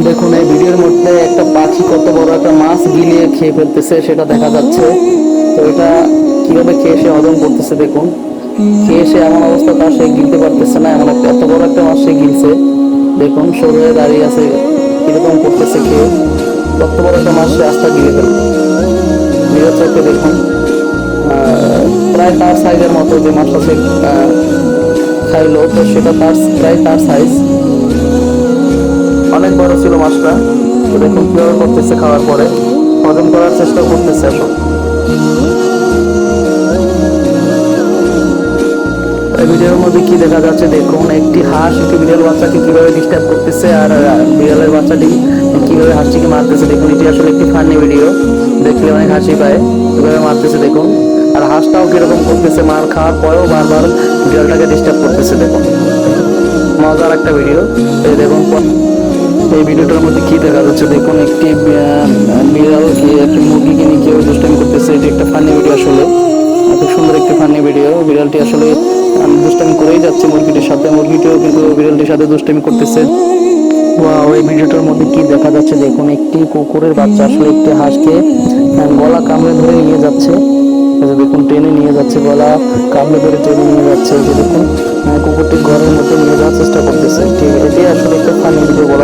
দেখুন এই ভিডিওর মধ্যে একটা পাখি কত বড় একটা মাছ গিলিয়ে খেয়ে ফেলতেছে সেটা দেখা যাচ্ছে। তো এটা কিভাবে খেয়ে সে হজম করতেছে দেখুন। খেয়ে সে এমন অবস্থা তার, সে গিলতে পারতেছে না, এমন একটা এত বড় একটা মাছ সে গিলছে। দেখুন সোজা হয়ে দাঁড়িয়ে আছে, কিরকম করতেছে খেয়ে। কত বড় একটা মাছ সে আস্তা গিলে ফেলবে। নিজের চোখে দেখুন। প্রায় তার সাইজের মতো যে মাছটা সে খাইলো, তো সেটা তার প্রায় তার সাইজ, অনেক বড় ছিল মাছটা। তো দেখুন কিভাবে করতেছে, খাওয়ার পরে হজম করার চেষ্টা করতেছে এখন। এই ভিডিওর মধ্যে কি দেখা যাচ্ছে দেখুন, একটি হাঁস একটি বিড়াল বাচ্চাকে কিভাবে ডিস্টার্ব করতেছে, আর বিড়ালের বাচ্চাটি কিভাবে হাঁসটিকে মারতেছে দেখুন। এটি আসলে একটি ফানি ভিডিও, দেখলে অনেক হাসি পায়। কিভাবে মারতেছে দেখুন। আর হাঁসটাও কিরকম করতেছে, মার খাওয়ার পরেও বারবার বিড়ালটাকে ডিস্টার্ব করতেছে দেখুন। মজার একটা ভিডিও। এই দেখুন এই ভিডিওটার মধ্যে কি দেখা যাচ্ছে দেখুন, একটি বিড়াল একটি মুরগিকে নিয়ে কেউ দুষ্টামি করতেছে। এটি একটা ফানি ভিডিও আসলে, খুব সুন্দর একটি ফানি ভিডিও। বিড়ালটি আসলে দুষ্টামি করেই যাচ্ছে মুরগিটির সাথে, মুরগিটিও কিন্তু বিড়ালটির সাথে দুষ্টামি করতেছে। ওয়াও, এই ভিডিওটার মধ্যে কি দেখা যাচ্ছে দেখুন, একটি কুকুরের বাচ্চা আসলে একটি হাঁসকে গলা কামড়ে ধরে নিয়ে যাচ্ছে। দেখুন টেনে নিয়ে যাচ্ছে, গলা কামড়ে ধরে টেনে নিয়ে যাচ্ছে। যে দেখুন কুকুরটি ঘরের মধ্যে নিয়ে যাওয়ার চেষ্টা করতেছে। ঠিক, এটাই আসলে একটা ফানি ভিডিও বলা